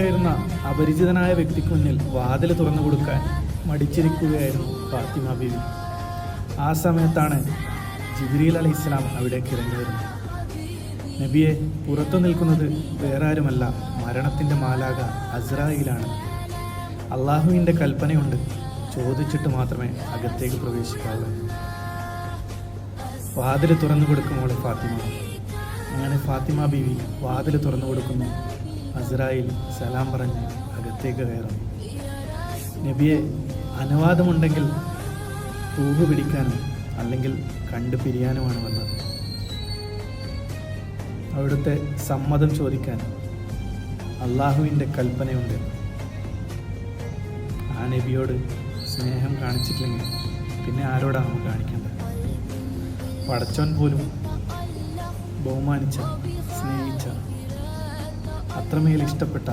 ായിരുന്ന അപരിചിതനായ വ്യക്തിക്ക് മുന്നിൽ വാതിൽ തുറന്നു കൊടുക്കാൻ മടിച്ചിരിക്കുകയായിരുന്നു ഫാത്തിമ ബീവി. ആ സമയത്താണ് ജിബ്രീൽ അലൈഹിസ്സലാം അവിടേക്ക് ഇറങ്ങി വരുന്നത്. നബിയെ, പുറത്തു നിൽക്കുന്നത് വേറെ ആരുമല്ല, മരണത്തിൻ്റെ മാലാക അസ്രായീലാണ്. അള്ളാഹുവിൻ്റെ കൽപ്പനയുണ്ട്, ചോദിച്ചിട്ട് മാത്രമേ അകത്തേക്ക് പ്രവേശിക്കാവൂ. വാതിൽ തുറന്നു കൊടുക്കുമോളെ ഫാത്തിമ. അങ്ങനെ ഫാത്തിമ ബീവി വാതിൽ തുറന്നു കൊടുക്കുന്നു. അസ്രായിൽ സലാം പറഞ്ഞ് അകത്തേക്ക് കയറുന്നു. നബിയെ, അനുവാദമുണ്ടെങ്കിൽ പൂവ് പിടിക്കാനും അല്ലെങ്കിൽ കണ്ടു പിരിയാനുമാണ് വന്നത്. അവിടുത്തെ സമ്മതം ചോദിക്കാൻ അള്ളാഹുവിൻ്റെ കൽപ്പനയുണ്ട്. ആ നബിയോട് സ്നേഹം കാണിച്ചിട്ടില്ലെങ്കിൽ പിന്നെ ആരോടാണ് നമുക്ക് കാണിക്കേണ്ടത്? പടച്ചോൻ പോലും ബഹുമാനിച്ച, സ്നേഹിച്ച, അത്രമേൽ ഇഷ്ടപ്പെട്ട